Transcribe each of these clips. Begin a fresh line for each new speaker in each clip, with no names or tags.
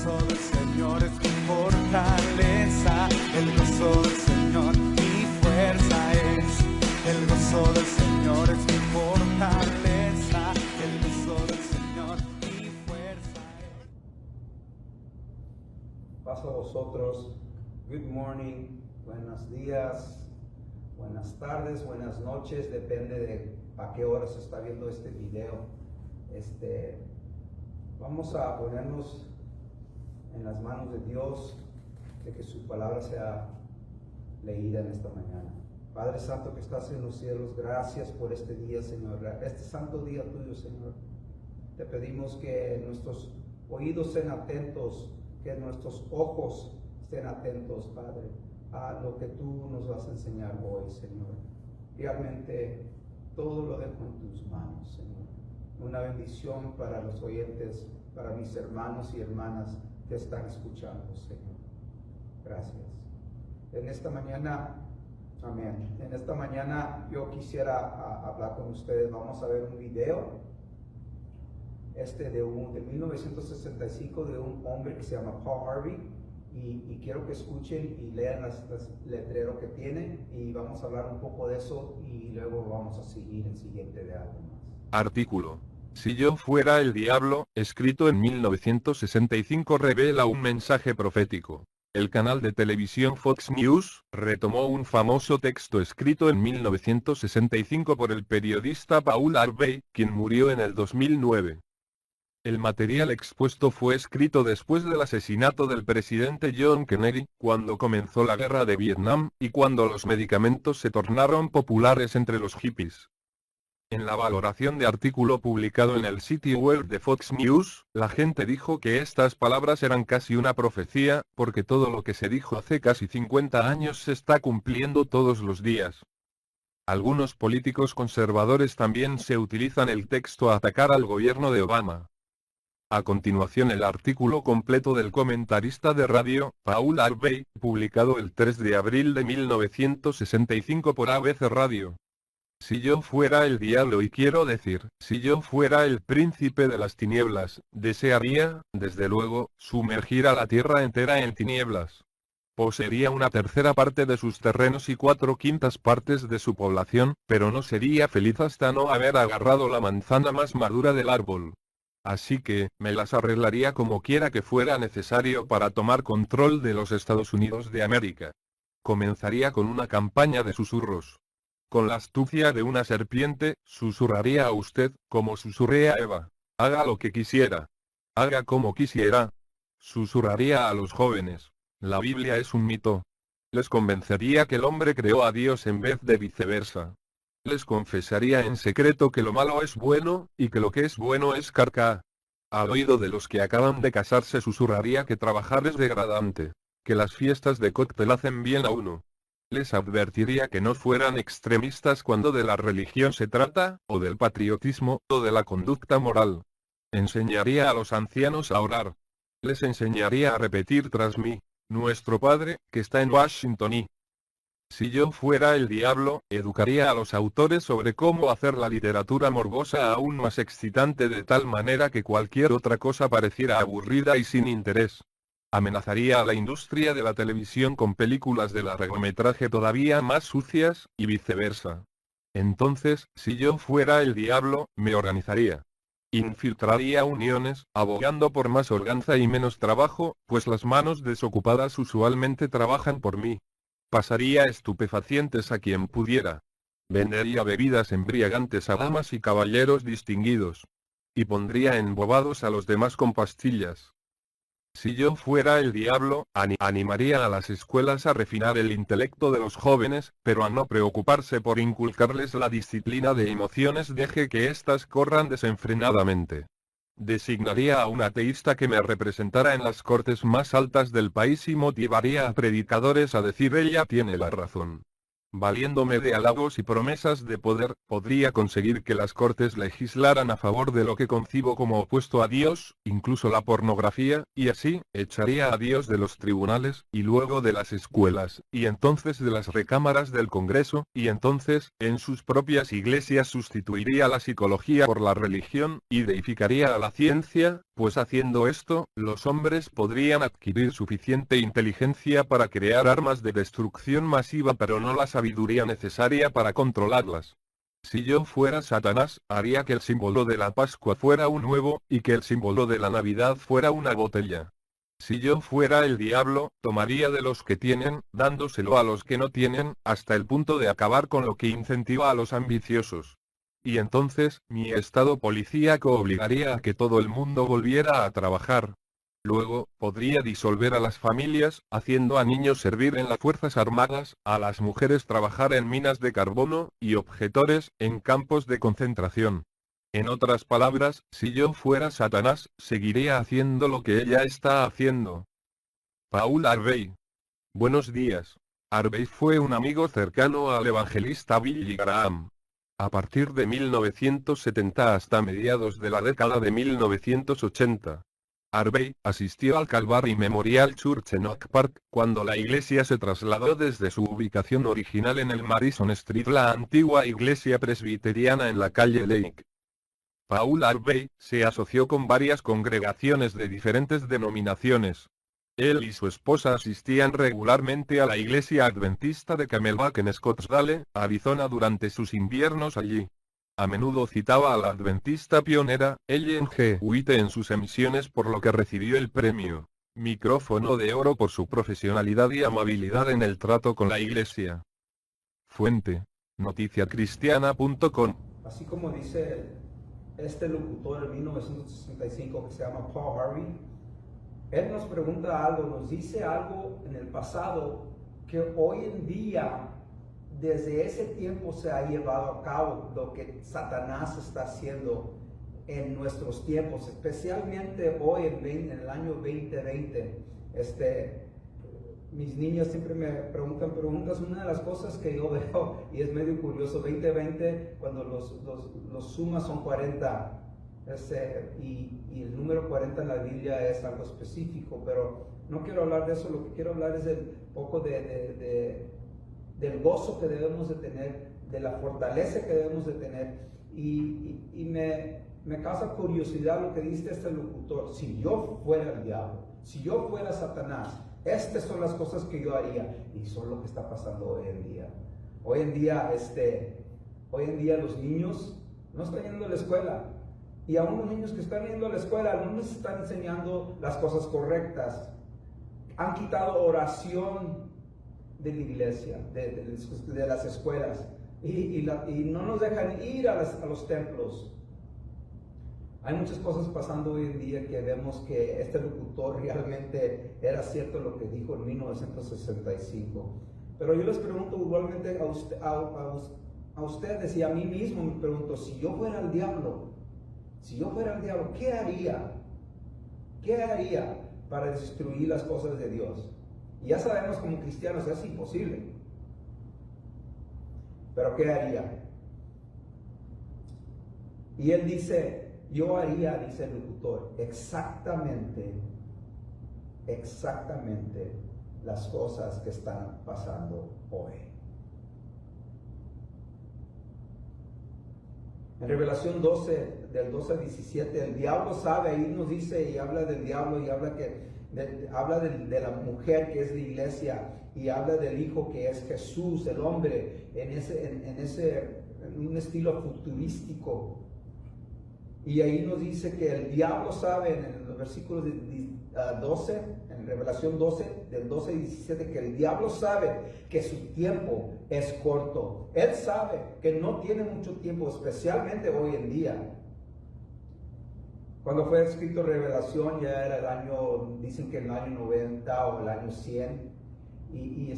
gozo del Señor es mi fortaleza, el gozo del Señor mi fuerza es. El gozo del Señor es mi fortaleza, el gozo del Señor mi fuerza es.
Paso a vosotros. Good morning, buenos días, buenas tardes, buenas noches, depende de a qué hora se está viendo este video. Vamos a ponernos en las manos de Dios, de que su palabra sea leída en esta mañana. Padre Santo que estás en los cielos, gracias por este día, Señor, este santo día tuyo, Señor. Te pedimos que nuestros oídos estén atentos, que nuestros ojos estén atentos, Padre, a lo que tú nos vas a enseñar hoy, Señor. Realmente todo lo dejo en tus manos, Señor. Una bendición para los oyentes, para mis hermanos y hermanas que están escuchando, Señor. Gracias. En esta mañana, amén. En esta mañana yo quisiera hablar con ustedes. Vamos a ver un video de 1965 de un hombre que se llama Paul Harvey. Y quiero que escuchen y lean las letreros que tiene, y vamos a hablar un poco de eso y luego vamos a seguir el siguiente de algo más.
Artículo. Si yo fuera el diablo, escrito en 1965, revela un mensaje profético. El canal de televisión Fox News retomó un famoso texto escrito en 1965 por el periodista Paul Harvey, quien murió en el 2009. El material expuesto fue escrito después del asesinato del presidente John Kennedy, cuando comenzó la guerra de Vietnam, y cuando los medicamentos se tornaron populares entre los hippies. En la valoración de artículo publicado en el sitio web de Fox News, la gente dijo que estas palabras eran casi una profecía, porque todo lo que se dijo hace casi 50 años se está cumpliendo todos los días. Algunos políticos conservadores también se utilizan el texto a atacar al gobierno de Obama. A continuación el artículo completo del comentarista de radio, Paul Harvey, publicado el 3 de abril de 1965 por ABC Radio. Si yo fuera el diablo, y quiero decir, si yo fuera el príncipe de las tinieblas, desearía, desde luego, sumergir a la tierra entera en tinieblas. Poseería una tercera parte de sus terrenos y 4/5 partes de su población, pero no sería feliz hasta no haber agarrado la manzana más madura del árbol. Así que, me las arreglaría como quiera que fuera necesario para tomar control de los Estados Unidos de América. Comenzaría con una campaña de susurros. Con la astucia de una serpiente, susurraría a usted, como susurré a Eva. Haga lo que quisiera. Haga como quisiera. Susurraría a los jóvenes. La Biblia es un mito. Les convencería que el hombre creó a Dios en vez de viceversa. Les confesaría en secreto que lo malo es bueno, y que lo que es bueno es carca. Al oído de los que acaban de casarse susurraría que trabajar es degradante. Que las fiestas de cóctel hacen bien a uno. Les advertiría que no fueran extremistas cuando de la religión se trata, o del patriotismo, o de la conducta moral. Enseñaría a los ancianos a orar. Les enseñaría a repetir tras mí: Nuestro Padre, que está en Washington y... Si yo fuera el diablo, educaría a los autores sobre cómo hacer la literatura morbosa aún más excitante de tal manera que cualquier otra cosa pareciera aburrida y sin interés. Amenazaría a la industria de la televisión con películas de largometraje todavía más sucias, y viceversa. Entonces, si yo fuera el diablo, me organizaría. Infiltraría uniones, abogando por más holganza y menos trabajo, pues las manos desocupadas usualmente trabajan por mí. Pasaría estupefacientes a quien pudiera. Vendería bebidas embriagantes a damas y caballeros distinguidos. Y pondría embobados a los demás con pastillas. Si yo fuera el diablo, animaría a las escuelas a refinar el intelecto de los jóvenes, pero a no preocuparse por inculcarles la disciplina de emociones, deje que éstas corran desenfrenadamente. Designaría a un ateísta que me representara en las cortes más altas del país y motivaría a predicadores a decir ella tiene la razón. Valiéndome de halagos y promesas de poder, podría conseguir que las cortes legislaran a favor de lo que concibo como opuesto a Dios, incluso la pornografía, y así, echaría a Dios de los tribunales, y luego de las escuelas, y entonces de las recámaras del Congreso, y entonces, en sus propias iglesias sustituiría la psicología por la religión, y deificaría a la ciencia, pues haciendo esto, los hombres podrían adquirir suficiente inteligencia para crear armas de destrucción masiva pero no la sabiduría necesaria para controlarlas. Si yo fuera Satanás, haría que el símbolo de la Pascua fuera un huevo, y que el símbolo de la Navidad fuera una botella. Si yo fuera el diablo, tomaría de los que tienen, dándoselo a los que no tienen, hasta el punto de acabar con lo que incentiva a los ambiciosos. Y entonces, mi estado policíaco obligaría a que todo el mundo volviera a trabajar. Luego, podría disolver a las familias, haciendo a niños servir en las fuerzas armadas, a las mujeres trabajar en minas de carbono, y objetores, en campos de concentración. En otras palabras, si yo fuera Satanás, seguiría haciendo lo que ella está haciendo. Paul Harvey. Buenos días. Harvey fue un amigo cercano al evangelista Billy Graham. A partir de 1970 hasta mediados de la década de 1980. Harvey asistió al Calvary Memorial Church en Oak Park, cuando la iglesia se trasladó desde su ubicación original en el Madison Street, la antigua iglesia presbiteriana en la calle Lake. Paul Harvey se asoció con varias congregaciones de diferentes denominaciones. Él y su esposa asistían regularmente a la iglesia adventista de Camelback en Scottsdale, Arizona durante sus inviernos allí. A menudo citaba a la adventista pionera, Ellen G. White en sus emisiones, por lo que recibió el premio Micrófono de Oro por su profesionalidad y amabilidad en el trato con la iglesia. Fuente: noticiacristiana.com.
Así como dice este locutor en 1965 que se llama Paul Harvey, él nos pregunta algo, nos dice algo en el pasado que hoy en día, desde ese tiempo se ha llevado a cabo lo que Satanás está haciendo en nuestros tiempos, especialmente hoy en el año 2020. Mis niños siempre me preguntan preguntas. Una de las cosas que yo veo, y es medio curioso, 2020, cuando los sumas son 40, y el número 40 en la Biblia es algo específico, pero no quiero hablar de eso. Lo que quiero hablar es del poco del gozo que debemos de tener, de la fortaleza que debemos de tener, y me causa curiosidad lo que dice este locutor. Si yo fuera el diablo, si yo fuera Satanás, estas son las cosas que yo haría, y son lo que está pasando hoy en día. Hoy en día los niños no están yendo a la escuela, y aún los niños que están yendo a la escuela no les están enseñando las cosas correctas. Han quitado oración de la iglesia, de las escuelas, y no nos dejan ir a los templos. Hay muchas cosas pasando hoy en día que vemos que este locutor realmente era cierto lo que dijo en 1965. Pero yo les pregunto igualmente a ustedes y a mí mismo, me pregunto, si yo fuera el diablo, ¿qué haría? ¿Qué haría para destruir las cosas de Dios? Y ya sabemos como cristianos es imposible. Pero ¿qué haría? Y él dice, yo haría, dice el locutor, exactamente las cosas que están pasando hoy. En Revelación 12, del 12 al 17, el diablo sabe, ahí nos dice y habla del diablo, y habla de la mujer que es la iglesia, y habla del hijo que es Jesús, el hombre, en un estilo futurístico. Y ahí nos dice que el diablo sabe, en los versículos 12, en Revelación 12, del 12 y 17, que el diablo sabe que su tiempo es corto. Él sabe que no tiene mucho tiempo, especialmente hoy en día. Cuando fue escrito Revelación ya era el año, dicen que el año 90 o el año 100, y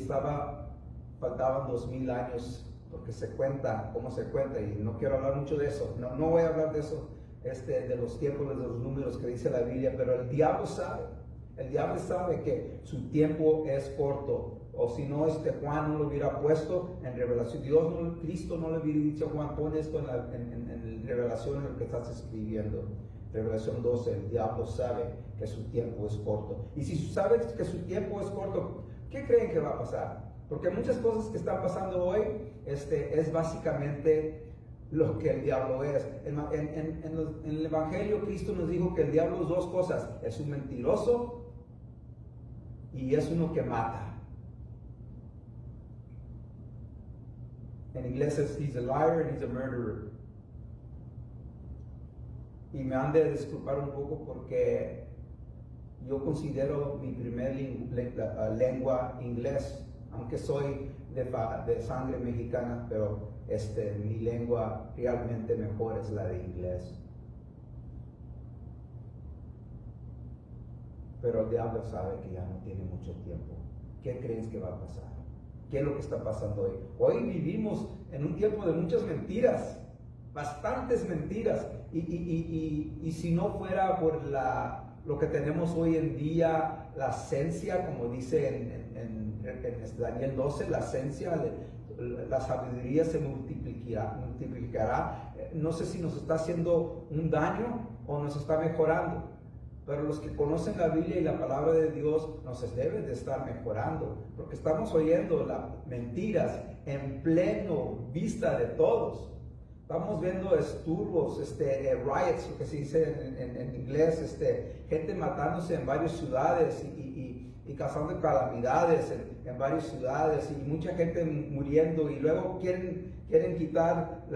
faltaban 2000 años, porque se cuenta, cómo se cuenta, y no quiero hablar mucho de eso, no voy a hablar de eso, de los tiempos, de los números que dice la Biblia, pero el diablo sabe que su tiempo es corto. o si no, Juan no lo hubiera puesto en revelación. Cristo no le hubiera dicho a Juan, pon esto en revelación, en lo que estás escribiendo. Revelación 12, el diablo sabe que su tiempo es corto. Y si sabes que su tiempo es corto, ¿qué creen que va a pasar? Porque muchas cosas que están pasando hoy, es básicamente lo que el diablo es. En el Evangelio, Cristo nos dijo que el diablo es dos cosas: es un mentiroso y es uno que mata. En inglés es he's a liar and he's a murderer. Y me han de disculpar un poco porque yo considero mi primer lengua inglés, aunque soy de sangre mexicana, pero mi lengua realmente mejor es la de inglés. Pero el diablo sabe que ya no tiene mucho tiempo. ¿Qué crees que va a pasar? ¿Qué es lo que está pasando hoy? Hoy vivimos en un tiempo de muchas mentiras, bastantes mentiras, y si no fuera por lo que tenemos hoy en día, la ciencia, como dice en Daniel 12, la ciencia, la sabiduría se multiplicará. No sé si nos está haciendo un daño o nos está mejorando. Pero los que conocen la Biblia y la palabra de Dios nos deben de estar mejorando, porque estamos oyendo las mentiras en pleno vista de todos. Estamos viendo esturbos, riots, lo que se dice en inglés, gente matándose en varias ciudades y causando calamidades en varias ciudades, y mucha gente muriendo, y luego quieren quitar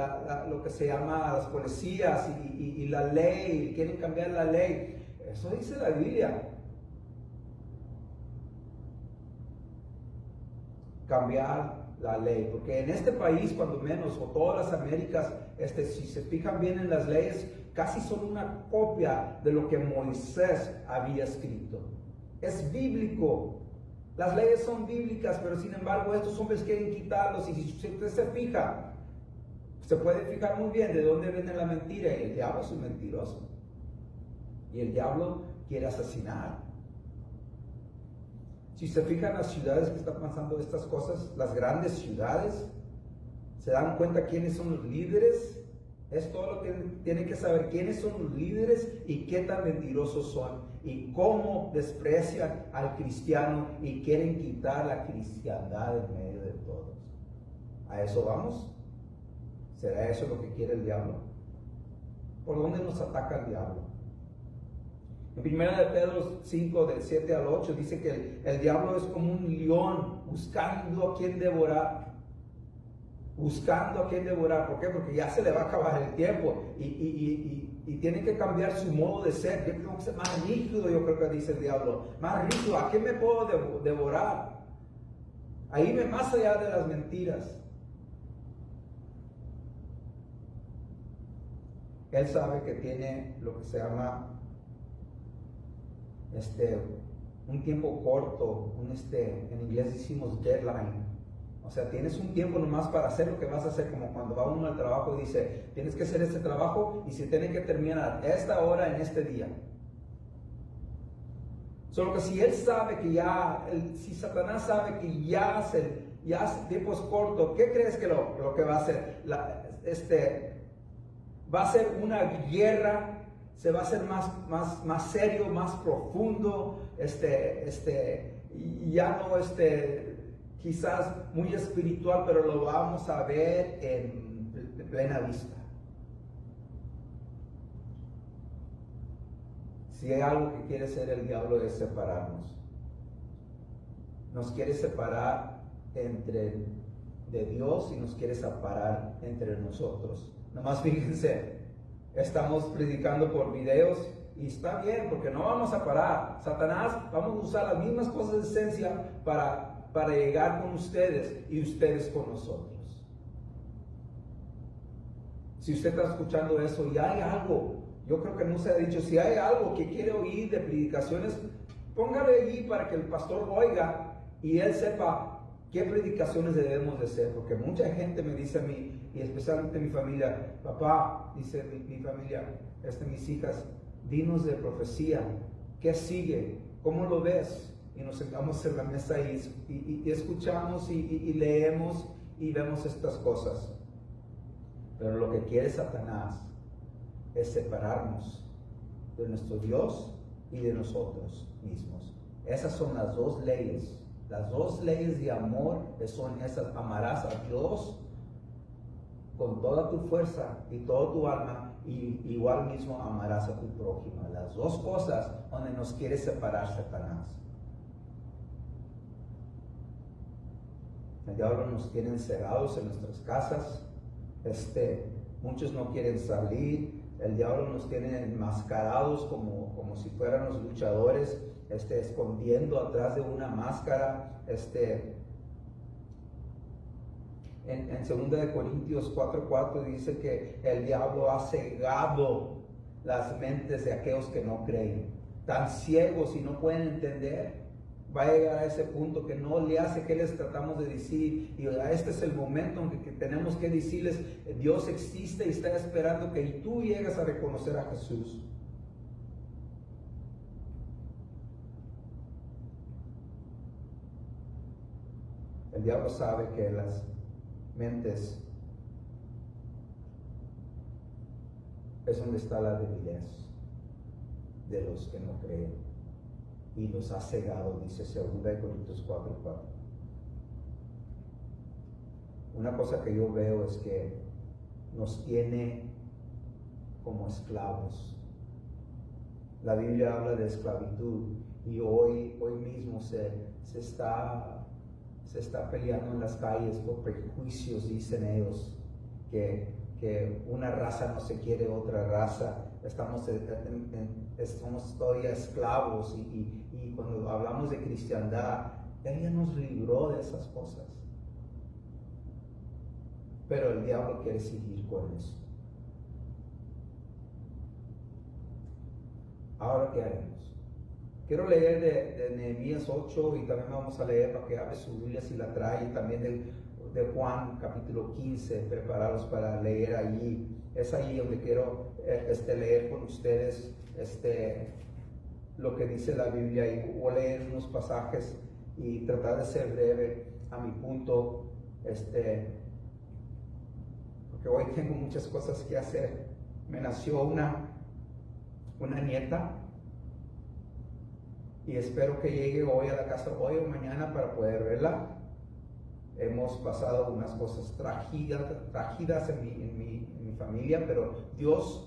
lo que se llama las policías y la ley, quieren cambiar la ley. Eso dice la Biblia. Cambiar la ley, porque en este país, cuando menos, o todas las Américas, si se fijan bien en las leyes, casi son una copia de lo que Moisés había escrito. Es bíblico. Las leyes son bíblicas, pero sin embargo estos hombres quieren quitarlos. Y si usted se fija, se puede fijar muy bien de dónde viene la mentira. Y el diablo es un mentiroso. Y el diablo quiere asesinar. Si se fijan las ciudades que están pasando estas cosas, las grandes ciudades, se dan cuenta quiénes son los líderes. Es todo lo que tienen que saber: quiénes son los líderes y qué tan mentirosos son, y cómo desprecian al cristiano y quieren quitar la cristiandad en medio de todos. ¿A eso vamos? ¿Será eso lo que quiere el diablo? ¿Por dónde nos ataca el diablo? En 1 Pedro 5, del 7 al 8, dice que el diablo es como un león buscando a quien devorar. Buscando a quien devorar. ¿Por qué? Porque ya se le va a acabar el tiempo y tiene que cambiar su modo de ser. Yo tengo que ser más rígido, yo creo que dice el diablo. Más rígido. ¿A quién me puedo devorar? Ahí más allá de las mentiras. Él sabe que tiene lo que se llama un tiempo corto, en inglés decimos deadline. O sea, tienes un tiempo nomás para hacer lo que vas a hacer, como cuando va uno al trabajo y dice, tienes que hacer este trabajo y se tiene que terminar a esta hora en este día. Solo que si él sabe que si Satanás sabe que ya el tiempo es corto, ¿qué crees que lo que va a hacer? Va a ser una guerra. Se va a hacer más serio, más profundo, ya no quizás muy espiritual, pero lo vamos a ver en plena vista. Si hay algo que quiere hacer el diablo es separarnos. Nos quiere separar de Dios y nos quiere separar entre nosotros. Nomás fíjense. Estamos predicando por videos y está bien, porque no vamos a parar. Satanás, vamos a usar las mismas cosas de esencia para llegar con ustedes y ustedes con nosotros. Si usted está escuchando eso y hay algo, yo creo que no se ha dicho, si hay algo que quiere oír de predicaciones, póngale allí para que el pastor oiga y él sepa qué predicaciones debemos de hacer, porque mucha gente me dice a mí, y especialmente mi familia, papá, dice mi familia, mis hijas, dinos de profecía, ¿qué sigue? ¿Cómo lo ves? y nos sentamos en la mesa y escuchamos y leemos y vemos estas cosas. Pero lo que quiere Satanás es separarnos de nuestro Dios y de nosotros mismos. Esas son las dos leyes. Las dos leyes de amor son esas. Amarás a Dios con toda tu fuerza y toda tu alma, y igual mismo amarás a tu prójimo. Las dos cosas donde nos quiere separar Satanás. El diablo nos tiene encerrados en nuestras casas. Muchos no quieren salir. El diablo nos tiene enmascarados como si fuéramos luchadores, escondiendo atrás de una máscara. En 2 Corintios 4:4 dice que el diablo ha cegado las mentes de aquellos que no creen. Tan ciegos y no pueden entender. Va a llegar a ese punto que no le hace que les tratamos de decir, y este es el momento en que tenemos que decirles: Dios existe y está esperando que tú llegues a reconocer a Jesús. El diablo sabe que las mentes es donde está la debilidad de los que no creen. Y los ha cegado, dice 2 Corintios 4:4. Una cosa que yo veo es que nos tiene como esclavos. La Biblia habla de esclavitud, y hoy mismo se está peleando en las calles por prejuicios. Dicen ellos que una raza no se quiere otra raza. Estamos todavía esclavos, y cuando hablamos de cristiandad, Él ya nos libró de esas cosas. Pero el diablo quiere seguir con eso. Ahora, ¿qué haremos? Quiero leer de Nehemías 8, y también vamos a leer, para que abre su Biblia si la trae, y también de Juan capítulo 15, preparados para leer allí. Es allí donde quiero leer con ustedes lo que dice la Biblia, y voy a leer unos pasajes y tratar de ser breve a mi punto, porque hoy tengo muchas cosas que hacer. Me nació una nieta, y espero que llegue hoy a la casa, hoy o mañana, para poder verla. Hemos pasado unas cosas trágicas en mi familia, pero Dios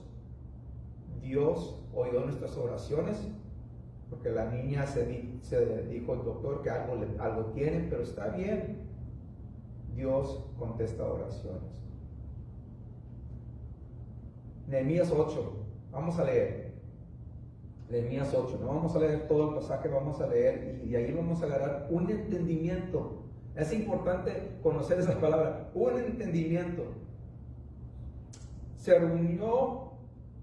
oyó nuestras oraciones, porque la niña se dijo el doctor que algo tiene, pero está bien. Dios contesta oraciones. Nehemías 8, vamos a leer. Nehemías 8, no vamos a leer todo el pasaje, vamos a leer, y de ahí vamos a agarrar un entendimiento. Es importante conocer esa palabra, un entendimiento. Se reunió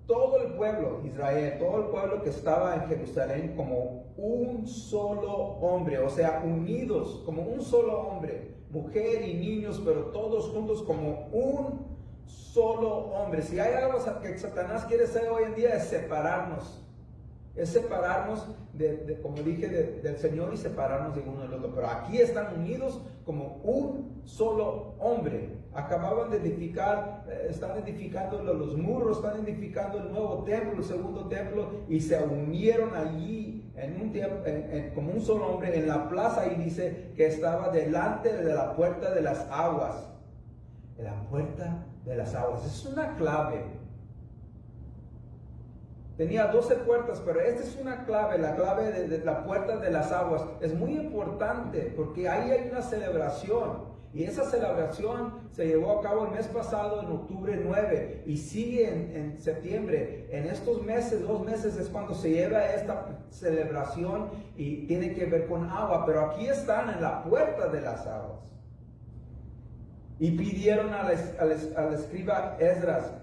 todo el pueblo, Israel, todo el pueblo que estaba en Jerusalén, como un solo hombre, o sea, unidos como un solo hombre, mujer y niños, pero todos juntos como un solo hombre. Si hay algo que Satanás quiere hacer hoy en día, es separarnos. Es separarnos, como dije, del Señor, y separarnos de uno del otro. Pero aquí están unidos como un solo hombre. Acababan de edificar, están edificando los muros, están edificando el nuevo templo, el segundo templo, y se unieron allí como un solo hombre en la plaza. Y dice que estaba delante de la puerta de las aguas. La puerta de las aguas es una clave. Tenía 12 puertas, pero esta es una clave, la clave de la puerta de las aguas. Es muy importante porque ahí hay una celebración. Y esa celebración se llevó a cabo el mes pasado, en octubre 9, y sigue en septiembre. En estos meses, 2 meses, es cuando se lleva esta celebración, y tiene que ver con agua. Pero aquí están en la puerta de las aguas. Y pidieron al escriba Esdras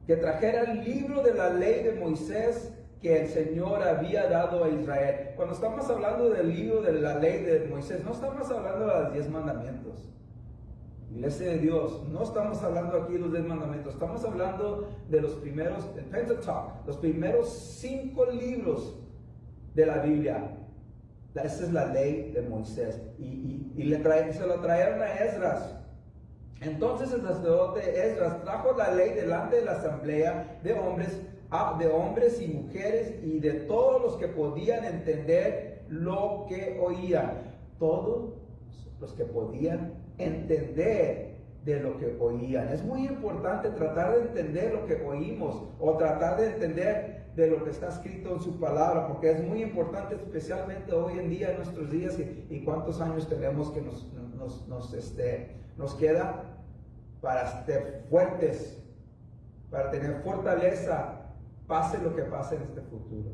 que trajera el libro de la ley de Moisés que el Señor había dado a Israel. Cuando estamos hablando del libro de la ley de Moisés, no estamos hablando de los 10 mandamientos. Iglesia de Dios, no estamos hablando aquí de los 10 mandamientos, estamos hablando de los primeros, el Pentateuch, los primeros 5 libros de la Biblia. Esa es la ley de Moisés. Y se lo trajeron a Esdras. Entonces el sacerdote Esdras trajo la ley delante de la asamblea de hombres y mujeres y de todos los que podían entender lo que oían. Todos los que podían entender de lo que oían. Es muy importante tratar de entender lo que oímos o tratar de entender de lo que está escrito en su palabra, porque es muy importante, especialmente hoy en día, en nuestros días, y cuántos años tenemos que nos queda para ser fuertes, para tener fortaleza, pase lo que pase en este futuro.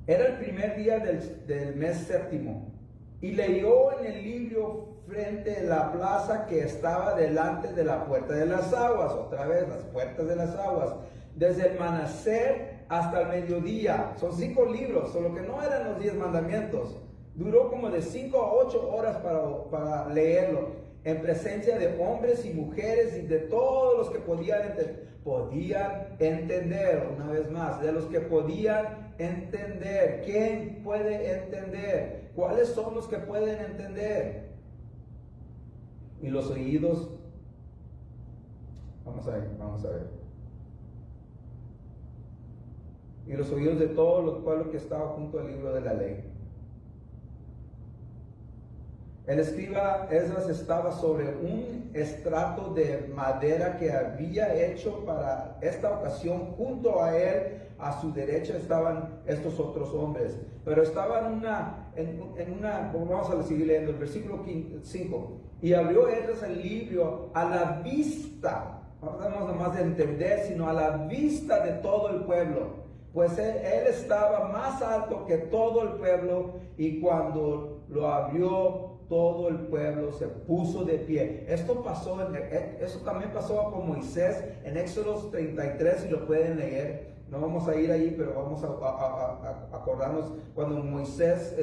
Era el primer día del mes séptimo, y leyó en el libro frente a la plaza que estaba delante de la puerta de las aguas, otra vez las puertas de las aguas, desde el amanecer hasta el mediodía. Son 5 libros, solo que no eran los 10 mandamientos. Duró como de 5 a 8 horas para leerlo, en presencia de hombres y mujeres y de todos los que podían entender, una vez más, de los que podían entender. ¿Quién puede entender? ¿Cuáles son los que pueden entender? Y los oídos, vamos a ver. Y los oídos de todos los pueblos que estaban junto al libro de la ley. El escriba Esdras estaba sobre un estrato de madera que había hecho para esta ocasión. Junto a él, a su derecha, estaban estos otros hombres. Pero estaban en una, vamos a seguir leyendo el versículo 5. Y abrió Esdras el libro a la vista, no hablamos nomás de entender, sino a la vista de todo el pueblo. Pues él estaba más alto que todo el pueblo, y cuando lo abrió, todo el pueblo se puso de pie. Eso también pasó con Moisés en Éxodo 33, si lo pueden leer. No vamos a ir ahí, pero vamos a acordarnos cuando Moisés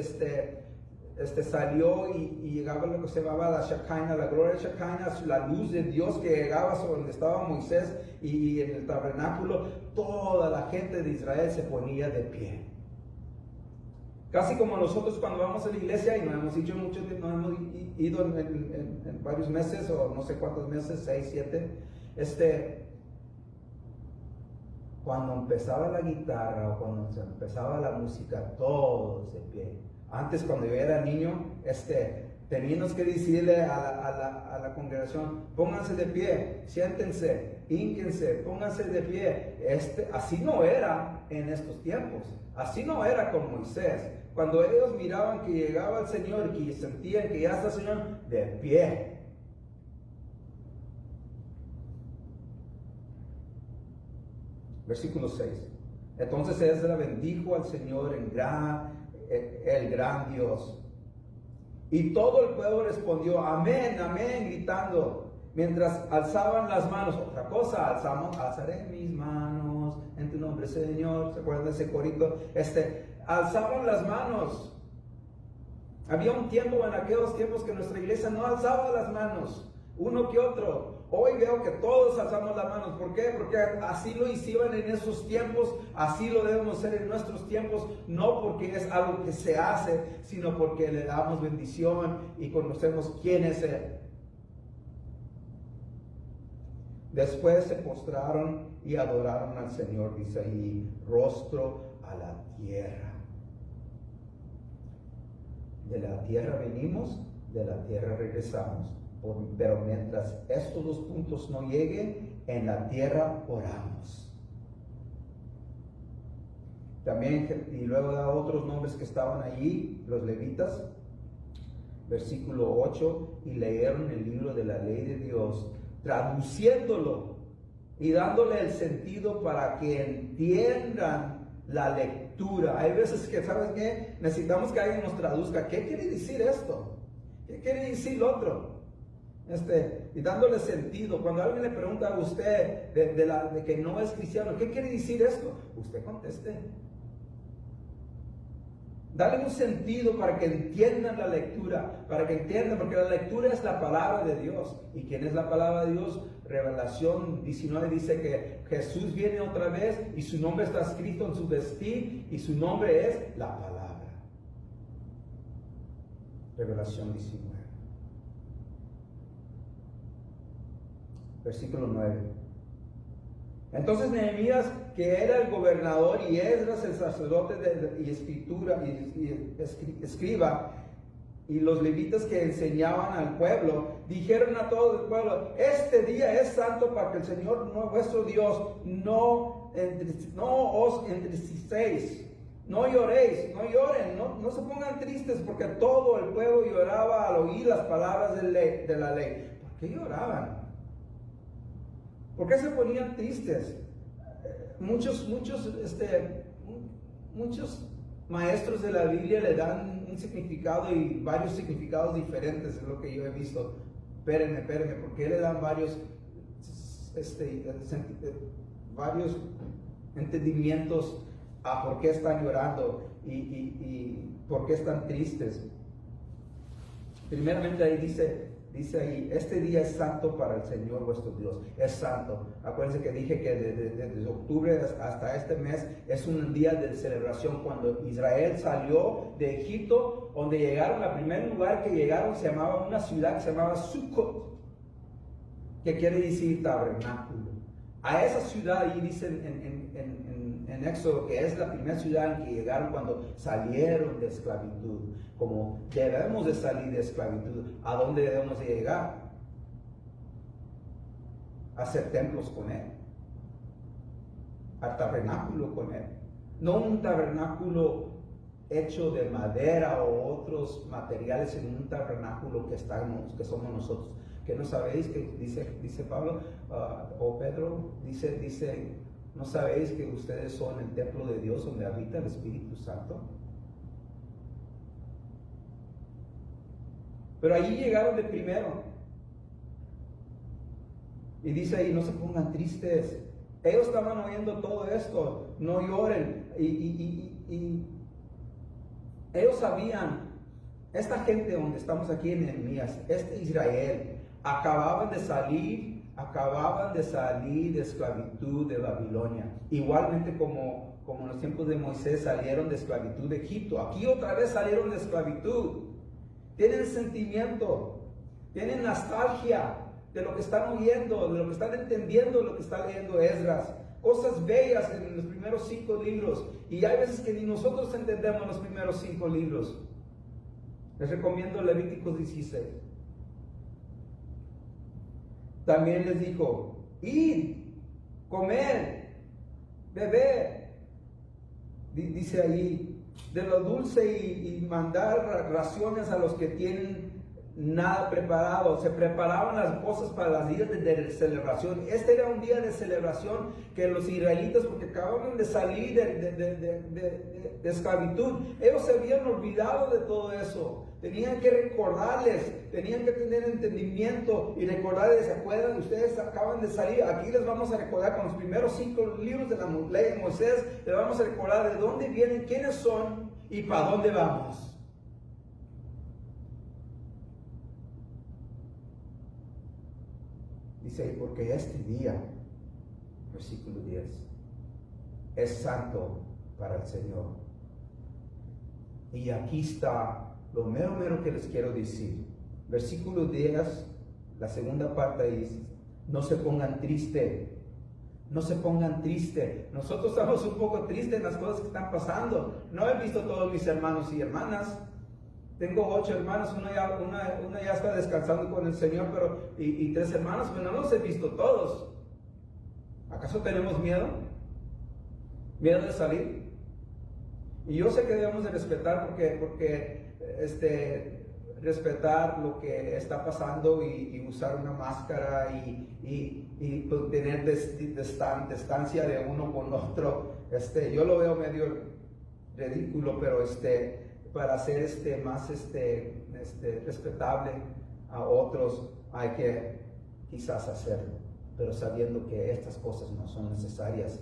salió y llegaba lo que se llamaba la Shekinah, la gloria de Shekinah, la luz de Dios que llegaba sobre donde estaba Moisés y en el tabernáculo. Toda la gente de Israel se ponía de pie. Casi como nosotros cuando vamos a la iglesia, y no hemos dicho mucho, no hemos ido en varios meses, o no sé cuántos meses, 6, 7, cuando empezaba la guitarra o cuando empezaba la música, todos de pie. Antes, cuando yo era niño, teníamos que decirle a la congregación: pónganse de pie, siéntense, hínquense, pónganse de pie. Así no era en estos tiempos, así no era con Moisés. Cuando ellos miraban que llegaba el Señor, que sentían que ya está el Señor, de pie. Versículo 6. Entonces Esdras bendijo al Señor, el gran Dios. Y todo el pueblo respondió: amén, amén, gritando, mientras alzaban las manos. Otra cosa, alzaré mis manos en tu nombre, Señor. ¿Se acuerdan de ese corito? Alzaban las manos. Había un tiempo, en aquellos tiempos, que nuestra iglesia no alzaba las manos, uno que otro. Hoy veo que todos alzamos las manos. ¿Por qué? Porque así lo hicieron en esos tiempos, así lo debemos hacer en nuestros tiempos, no porque es algo que se hace, sino porque le damos bendición y conocemos quién es Él. Después se postraron y adoraron al Señor, dice ahí, rostro a la tierra. De la tierra venimos, de la tierra regresamos. Pero mientras estos 2 puntos no lleguen, en la tierra oramos. También, y luego da otros nombres que estaban allí, los levitas. Versículo 8, y leyeron el libro de la ley de Dios, traduciéndolo y dándole el sentido para que entiendan la lectura. Hay veces que, ¿sabes qué? Necesitamos que alguien nos traduzca. ¿Qué quiere decir esto? ¿Qué quiere decir lo otro? Y dándole sentido. Cuando alguien le pregunta a usted de que no es cristiano, ¿qué quiere decir esto? Usted conteste. Dale un sentido para que entiendan la lectura, para que entiendan, porque la lectura es la palabra de Dios. ¿Y quién es la palabra de Dios? Revelación 19 dice que Jesús viene otra vez y su nombre está escrito en su vestir y su nombre es la palabra. Revelación 19. Versículo 9. Entonces Nehemías, que era el gobernador, y Esdras, el sacerdote y escriba, y los levitas que enseñaban al pueblo, dijeron a todo el pueblo: este día es santo para que el Señor vuestro Dios no os entristecéis, no lloréis, no lloren, no se pongan tristes, porque todo el pueblo lloraba al oír las palabras de la ley. ¿Por qué lloraban? ¿Por qué se ponían tristes? Muchos maestros de la Biblia le dan un significado y varios significados diferentes, es lo que yo he visto. Espérenme, ¿por qué le dan varios entendimientos a por qué están llorando y por qué están tristes? Primeramente ahí dice ahí: este día es santo para el Señor vuestro Dios. Es santo. Acuérdense que dije que desde octubre hasta este mes es un día de celebración. Cuando Israel salió de Egipto, donde llegaron, al primer lugar que llegaron se llamaba una ciudad que se llamaba Sucot, que quiere decir tabernáculo. A esa ciudad ahí dicen en Éxodo que es la primera ciudad en que llegaron cuando salieron de esclavitud. Como debemos de salir de esclavitud, ¿a dónde debemos de llegar? A hacer templos con Él, al tabernáculo con Él. No un tabernáculo hecho de madera o otros materiales, sino un tabernáculo que somos nosotros. Que no sabéis que dice Pablo o Pedro, dice, ¿no sabéis que ustedes son el templo de Dios donde habita el Espíritu Santo? Pero allí llegaron de primero. Y dice ahí: no se pongan tristes. Ellos estaban oyendo todo esto, no lloren. Y ellos sabían, esta gente donde estamos aquí en Nehemías, Israel, acababan de salir de esclavitud de Babilonia. Igualmente como en los tiempos de Moisés salieron de esclavitud de Egipto. Aquí otra vez salieron de esclavitud. Tienen sentimiento, tienen nostalgia de lo que están oyendo, de lo que están entendiendo, de lo que está leyendo Esdras. Cosas bellas en los primeros 5 libros. Y hay veces que ni nosotros entendemos los primeros 5 libros. Les recomiendo Levíticos 16. También les dijo: id, comer, beber. Dice ahí: de lo dulce y mandar raciones a los que tienen nada preparado. Se preparaban las cosas para los días de celebración. Este era un día de celebración que los israelitas, porque acababan de salir de esclavitud, ellos se habían olvidado de todo eso. Tenían que recordarles, tenían que tener entendimiento y recordarles: ¿se acuerdan? Ustedes acaban de salir. Aquí les vamos a recordar con los primeros 5 libros de la ley de Moisés. Les vamos a recordar de dónde vienen, quiénes son y para dónde vamos. Dice ahí: porque este día, versículo 10, es santo para el Señor. Y aquí está lo mero que les quiero decir. Versículo 10, la segunda parte dice: no se pongan tristes. No se pongan tristes. Nosotros estamos un poco tristes en las cosas que están pasando. No he visto todos mis hermanos y hermanas. Tengo 8 hermanos, una ya está descansando con el Señor, y 3 hermanos, pero no los he visto todos. ¿Acaso tenemos miedo? ¿Miedo de salir? Y yo sé que debemos de respetar porque respetar lo que está pasando y usar una máscara y tener distancia de uno con otro. Yo lo veo medio ridículo, pero para ser más respetable a otros hay que quizás hacerlo, pero sabiendo que estas cosas no son necesarias.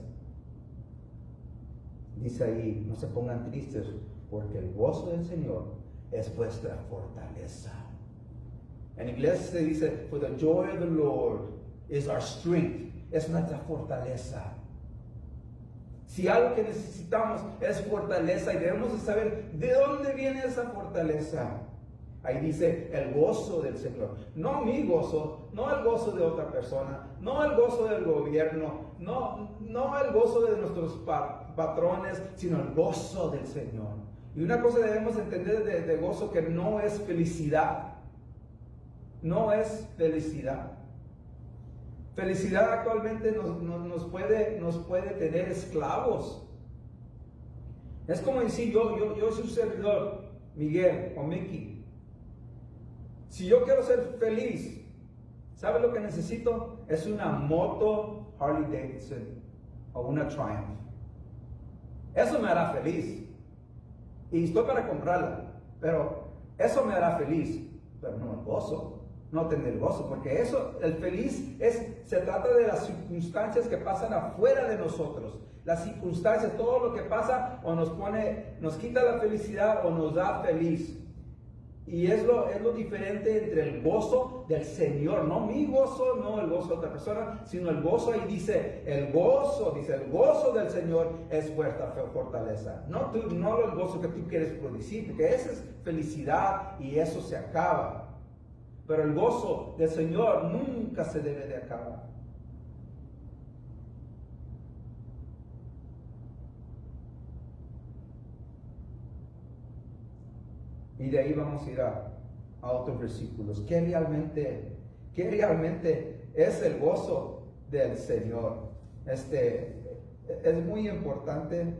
Dice ahí: no se pongan tristes, porque el gozo del Señor es vuestra fortaleza. En inglés se dice: for the joy of the Lord is our strength. Es nuestra fortaleza. Si algo que necesitamos es fortaleza, y debemos de saber de dónde viene esa fortaleza. Ahí dice el gozo del Señor. No mi gozo, no el gozo de otra persona, no el gozo del gobierno, no el gozo de nuestros patrones, sino el gozo del Señor. Y una cosa debemos entender de gozo, que no es felicidad. No es felicidad. Felicidad actualmente nos puede tener esclavos. Es como decir, yo soy un servidor, Miguel o Mickey. Si yo quiero ser feliz, ¿sabe lo que necesito? Es una moto Harley Davidson o una Triumph. Eso me hará feliz. Y estoy para comprarla, pero eso me hará feliz. Pero no el gozo. No tener gozo, porque eso, el feliz se trata de las circunstancias que pasan afuera de nosotros. Las circunstancias, todo lo que pasa o nos quita la felicidad o nos da feliz. Y es lo diferente entre el gozo del Señor, no mi gozo, no el gozo de otra persona, sino el gozo. Ahí dice el gozo del Señor es fortaleza. No el gozo que tú quieres producir, porque esa es felicidad y eso se acaba. Pero el gozo del Señor nunca se debe de acabar. Y de ahí vamos a ir a otros versículos. ¿Qué realmente es el gozo del Señor? Es muy importante.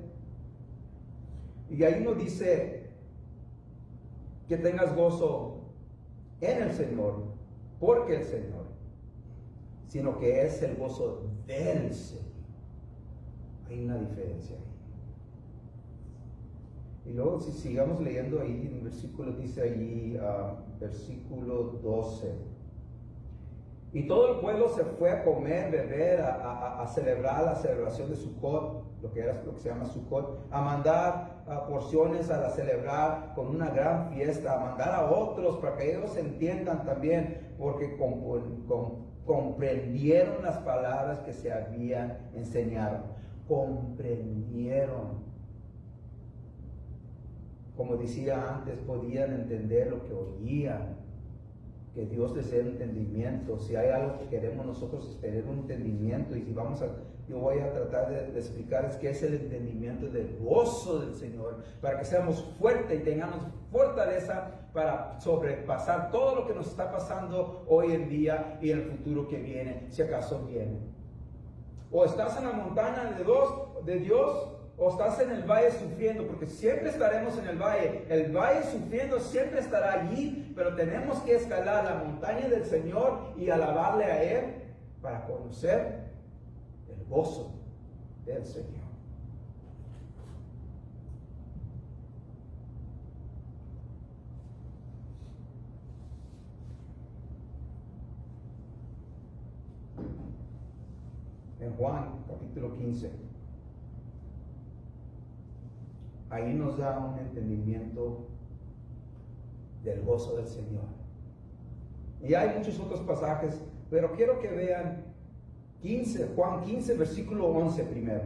Y ahí nos dice que tengas gozo en el Señor, porque el Señor, sino que es el gozo del Señor. Hay una diferencia ahí. Y luego si sigamos leyendo ahí, en el versículo dice ahí, versículo 12. Y todo el pueblo se fue a comer, beber, a celebrar la celebración de Sukkot, lo que se llama Sukkot, a mandar porciones a celebrar con una gran fiesta, a mandar a otros para que ellos entiendan también, porque comprendieron las palabras que se habían enseñado. Comprendieron. Como decía antes, podían entender lo que oían. Que Dios les dé entendimiento. Si hay algo que queremos nosotros es tener un entendimiento. Y si yo voy a tratar de explicarles qué es el entendimiento del gozo del Señor, para que seamos fuertes y tengamos fortaleza para sobrepasar todo lo que nos está pasando hoy en día y en el futuro que viene, si acaso viene. O estás en la montaña de Dios, o estás en el valle sufriendo, porque siempre estaremos en el valle. El valle sufriendo siempre estará allí, pero tenemos que escalar la montaña del Señor y alabarle a Él para conocer el gozo del Señor. En Juan capítulo 15. Ahí nos da un entendimiento del gozo del Señor. Y hay muchos otros pasajes, pero quiero que vean Juan 15, versículo 11 primero.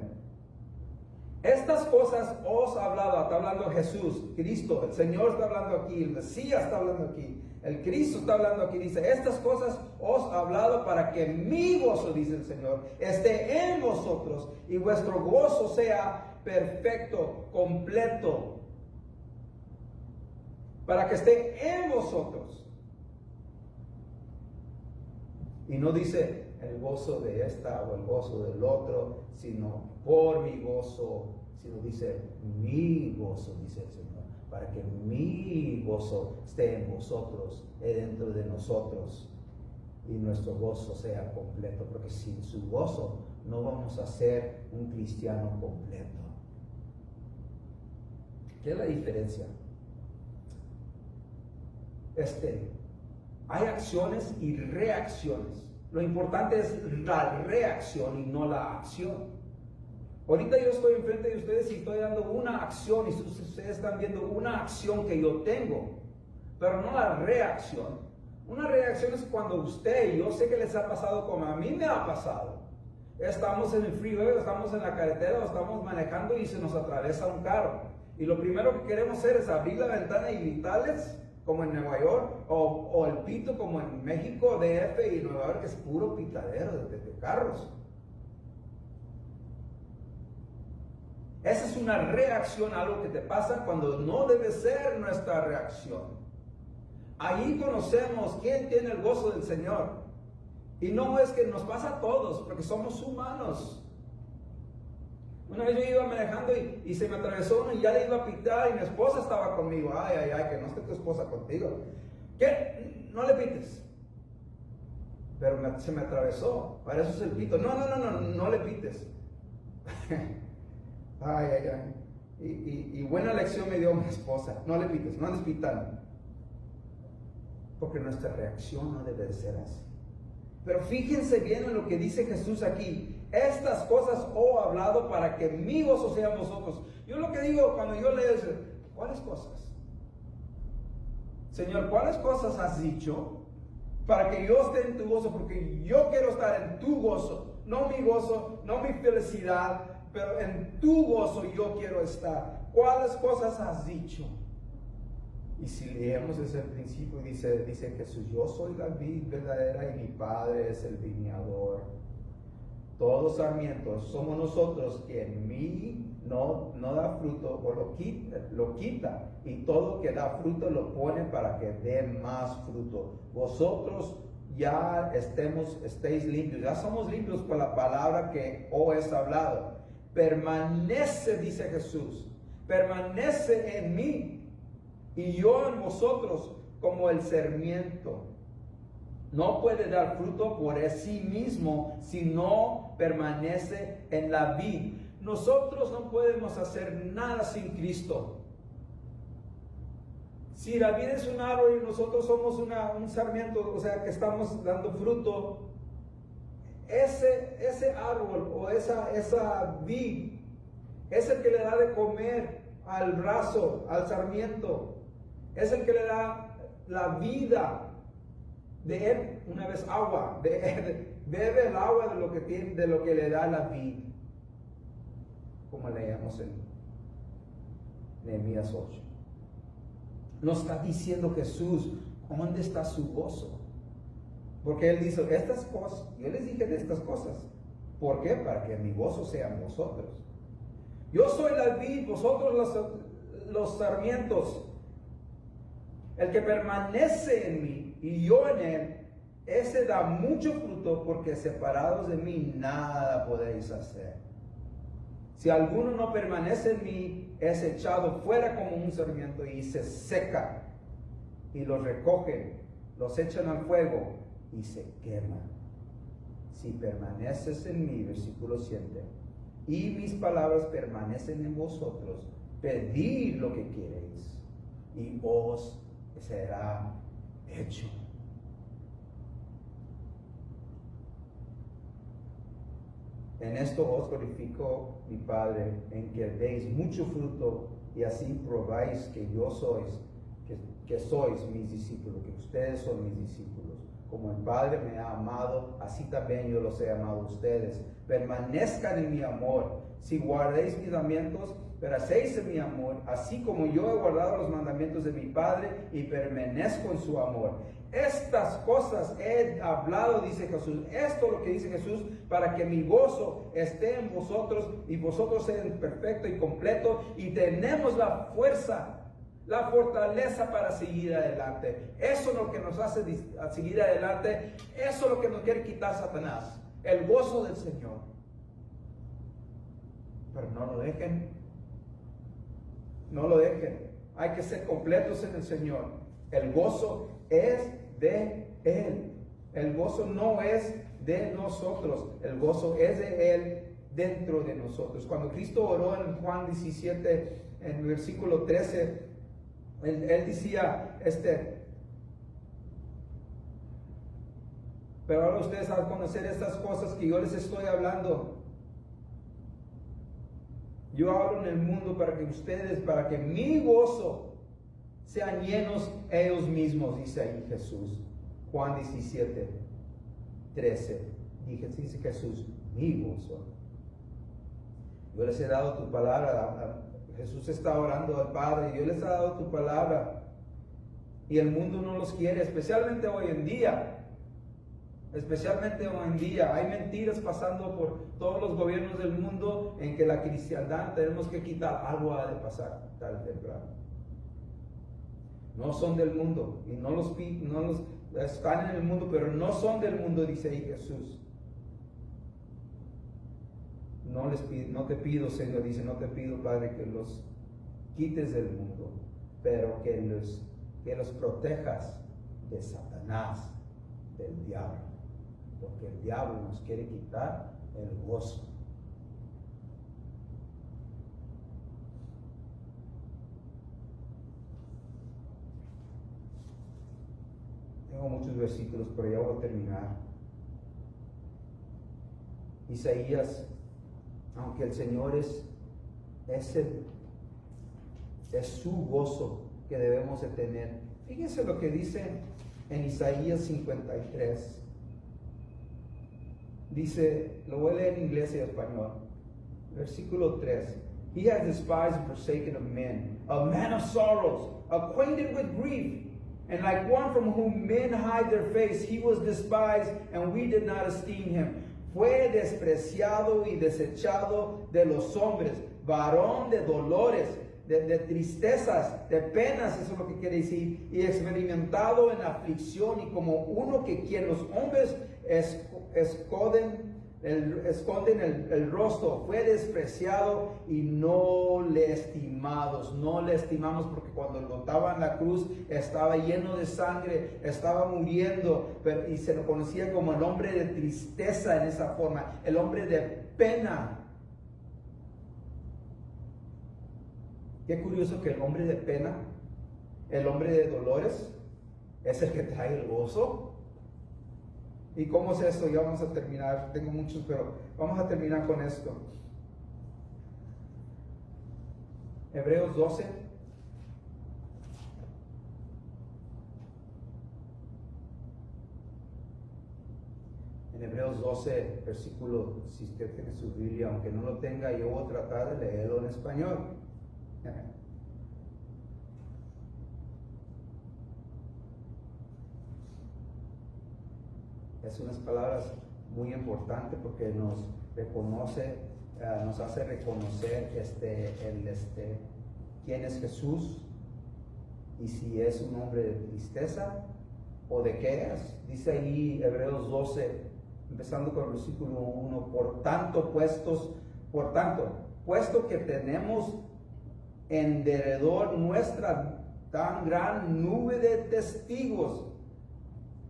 Estas cosas os ha hablado, está hablando Jesús, Cristo, el Señor está hablando aquí, el Mesías está hablando aquí, el Cristo está hablando aquí, dice, estas cosas os ha hablado para que mi gozo, dice el Señor, esté en vosotros y vuestro gozo sea perfecto, completo, para que esté en vosotros. Y no dice el gozo de esta o el gozo del otro, sino por mi gozo, sino dice mi gozo, dice el Señor, para que mi gozo esté en vosotros, dentro de nosotros, y nuestro gozo sea completo, porque sin su gozo no vamos a ser un cristiano completo. ¿Qué es la diferencia? Hay acciones y reacciones. Lo importante es la reacción y no la acción. Ahorita yo estoy enfrente de ustedes y estoy dando una acción y ustedes están viendo una acción que yo tengo, pero no la reacción. Una reacción es cuando usted, y yo sé que les ha pasado como a mí me ha pasado. Estamos en el freeway, estamos en la carretera, estamos manejando y se nos atraviesa un carro. Y lo primero que queremos hacer es abrir la ventana y gritarles, como en Nueva York, o el pito como en México, DF y Nueva York, que es puro pitadero de carros. Esa es una reacción a algo que te pasa cuando no debe ser nuestra reacción. Ahí conocemos quién tiene el gozo del Señor. Y no es que nos pasa a todos, porque somos humanos. Una vez yo iba manejando y se me atravesó uno y ya le iba a pitar y mi esposa estaba conmigo. Ay, ay, ay, que no esté tu esposa contigo. ¿Qué? No le pites. Pero se me atravesó. Para eso es el pito. No le pites. Ay, ay, ay. Y buena lección me dio mi esposa. No le pites, no andes pitando. Porque nuestra reacción no debe de ser así. Pero fíjense bien en lo que dice Jesús aquí. Estas cosas he hablado para que mi gozo sea en vosotros. Yo lo que digo cuando yo leo es, ¿cuáles cosas? Señor, ¿cuáles cosas has dicho para que yo esté en tu gozo? Porque yo quiero estar en tu gozo. No mi gozo, no mi felicidad, pero en tu gozo yo quiero estar. ¿Cuáles cosas has dicho? Y si leemos desde el principio, dice Jesús, yo soy la vid verdadera y mi Padre es el viñador. Todos sarmientos somos nosotros que en mí no da fruto o lo quita, y todo que da fruto lo pone para que dé más fruto. Vosotros ya estéis limpios, ya somos limpios por la palabra que os he hablado. Permanece, dice Jesús, permanece en mí y yo en vosotros, como el sarmiento no puede dar fruto por sí mismo si no permanece en la vid. Nosotros no podemos hacer nada sin Cristo. Si la vid es un árbol y nosotros somos un sarmiento, o sea que estamos dando fruto, ese árbol o esa vid es el que le da de comer al brazo, al sarmiento, es el que le da la vida. De él, una vez agua, bebe el agua de lo que le da la vid, como leemos en Nehemías 8. Nos está diciendo Jesús, ¿dónde está su gozo? Porque él dice, estas cosas, yo les dije de estas cosas. ¿Por qué? Para que mi gozo sea en vosotros. Yo soy la vid, vosotros los sarmientos. El que permanece en mí y yo en él, ese da mucho fruto, porque separados de mí nada podéis hacer. Si alguno no permanece en mí, es echado fuera como un sarmiento y se seca, y los recogen, los echan al fuego y se queman. Si permaneces en mí, versículo 7, y mis palabras permanecen en vosotros, pedid lo que queréis y os será hecho. En esto os glorifico, mi Padre, en que deis mucho fruto y así probáis que que sois mis discípulos, que ustedes son mis discípulos. Como el Padre me ha amado, así también yo los he amado a ustedes. Permanezcan en mi amor. Si guardéis mis mandamientos, permanecéis en mi amor, así como yo he guardado los mandamientos de mi Padre y permanezco en su amor. Estas cosas he hablado, dice Jesús. Esto es lo que dice Jesús, para que mi gozo esté en vosotros y vosotros sean perfecto y completo, y tenemos la fuerza, la fortaleza para seguir adelante. Eso es lo que nos hace seguir adelante. Eso es lo que nos quiere quitar Satanás, el gozo del Señor. Pero no lo dejen. No lo dejen. Hay que ser completos en el Señor. El gozo es de Él. El gozo no es de nosotros. El gozo es de Él dentro de nosotros. Cuando Cristo oró en Juan 17, en el versículo 13, Él decía, pero ahora ustedes van a conocer estas cosas que yo les estoy hablando. Yo hablo en el mundo para que mi gozo sean llenos ellos mismos, dice ahí Jesús. Juan 17, 13. Dice Jesús, mi gozo. Yo les he dado tu palabra. Jesús está orando al Padre. Yo les he dado tu palabra. Y el mundo no los quiere, especialmente hoy en día. Especialmente hoy en día hay mentiras pasando por todos los gobiernos del mundo en que la cristiandad tenemos que quitar. Algo ha de pasar tarde o temprano. No son del mundo y no los están en el mundo, pero no son del mundo, dice ahí Jesús. No te pido, Señor, dice, no te pido, Padre, que los quites del mundo, pero que los protejas de Satanás, del diablo. Porque el diablo nos quiere quitar el gozo. Tengo muchos versículos, pero ya voy a terminar. Isaías, aunque el Señor es su gozo que debemos de tener. Fíjense lo que dice en Isaías 53. Dice, lo voy a leer en inglés y español. Versículo 3. He has despised and forsaken of men, a man of sorrows, acquainted with grief, and like one from whom men hide their face, he was despised, and we did not esteem him. Fue despreciado y desechado de los hombres, varón de dolores, de tristezas, de penas, eso es lo que quiere decir, y experimentado en aflicción, y como uno que quien los hombres esconden el rostro, fue despreciado y no le estimamos, porque cuando lo botaban en la cruz estaba lleno de sangre, estaba muriendo, y se lo conocía como el hombre de tristeza en esa forma, el hombre de pena. Qué curioso que el hombre de pena, el hombre de dolores, es el que trae el gozo. ¿Y cómo es esto? Ya vamos a terminar. Tengo muchos, pero vamos a terminar con esto. Hebreos 12. En Hebreos 12, versículo, si usted tiene su Biblia, aunque no lo tenga, yo voy a tratar de leerlo en español. Es unas palabras muy importantes porque nos reconoce, nos hace reconocer quién es Jesús y si es un hombre de tristeza o de qué es. Dice ahí Hebreos 12, empezando con el versículo 1, por tanto, puesto que tenemos en derredor nuestra tan gran nube de testigos,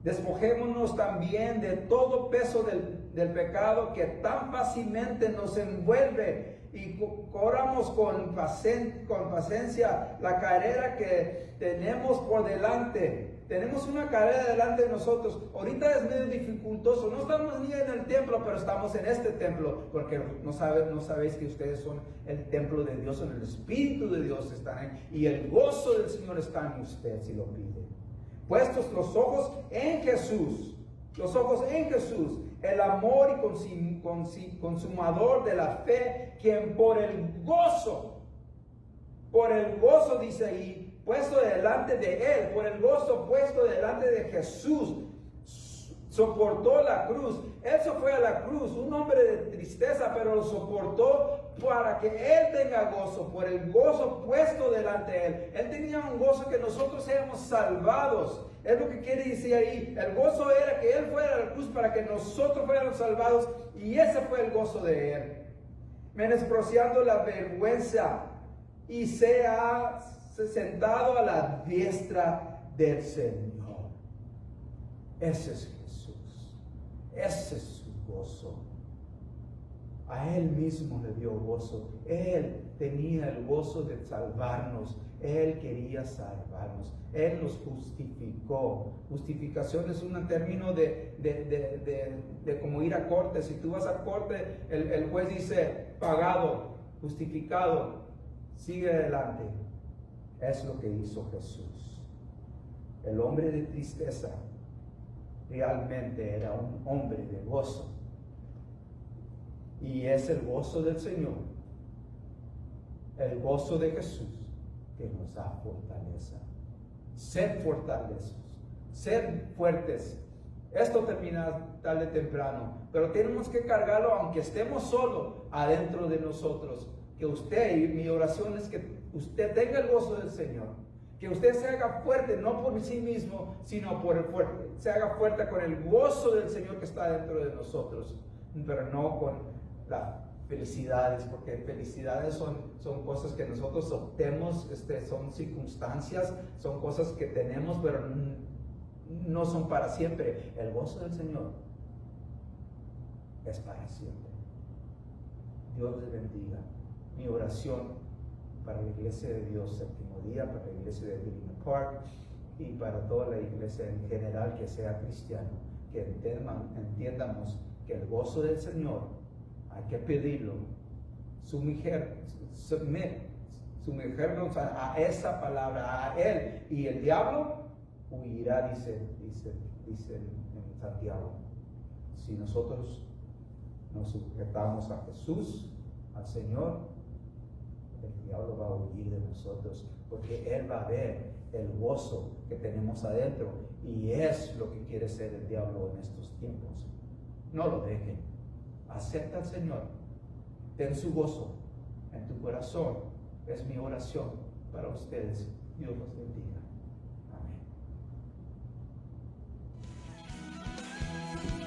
despojémonos también de todo peso del pecado que tan fácilmente nos envuelve y corramos con paciencia la carrera que tenemos por delante. Tenemos una carrera delante de nosotros. Ahorita es medio dificultoso. No estamos ni en el templo, pero estamos en este templo. Porque no sabéis que ustedes son el templo de Dios, en el Espíritu de Dios están ahí. Y el gozo del Señor está en usted si lo pide. Puestos los ojos en Jesús. Los ojos en Jesús. El amor y consumador de la fe, quien por el gozo dice ahí, puesto delante de él, por el gozo puesto delante de Jesús, soportó la cruz. Él se fue a la cruz, un hombre de tristeza, pero lo soportó para que él tenga gozo, por el gozo puesto delante de él. Él tenía un gozo que nosotros seamos salvados. Es lo que quiere decir ahí. El gozo era que él fuera a la cruz para que nosotros fuéramos salvados, y ese fue el gozo de él. Menospreciando la vergüenza, y se ha sentado a la diestra del Señor. Ese es Jesús. Ese es su gozo. A él mismo le dio gozo. Él tenía el gozo de salvarnos. Él quería salvarnos. Él nos justificó. Justificación es un término de como ir a corte. Si tú vas a corte, el juez dice pagado, justificado. Sigue adelante. Es lo que hizo Jesús. El hombre de tristeza realmente era un hombre de gozo. Y es el gozo del Señor, el gozo de Jesús, que nos da fortaleza. Sed fortalecidos, sed fuertes. Esto termina tarde o temprano, pero tenemos que cargarlo aunque estemos solos adentro de nosotros. Que usted, y mi oración es que usted tenga el gozo del Señor, que usted se haga fuerte, no por sí mismo, sino por el fuerte, se haga fuerte con el gozo del Señor que está dentro de nosotros, pero no con las felicidades, porque felicidades son cosas que nosotros obtenemos, son circunstancias, son cosas que tenemos, pero no son para siempre. El gozo del Señor es para siempre. Dios les bendiga. Mi oración para la iglesia de Dios Séptimo Día, para la iglesia de Divina Park y para toda la iglesia en general que sea cristiano, que entiendamos que el gozo del Señor hay que pedirlo, sumergernos a esa palabra, a Él, y el diablo huirá, dice en Santiago. Si nosotros nos sujetamos a Jesús, al Señor, el diablo va a huir de nosotros, porque Él va a ver el gozo que tenemos adentro, y es lo que quiere ser el diablo en estos tiempos. No lo dejen. Acepta al Señor, ten su gozo en tu corazón. Es mi oración para ustedes. Dios los bendiga. Amén.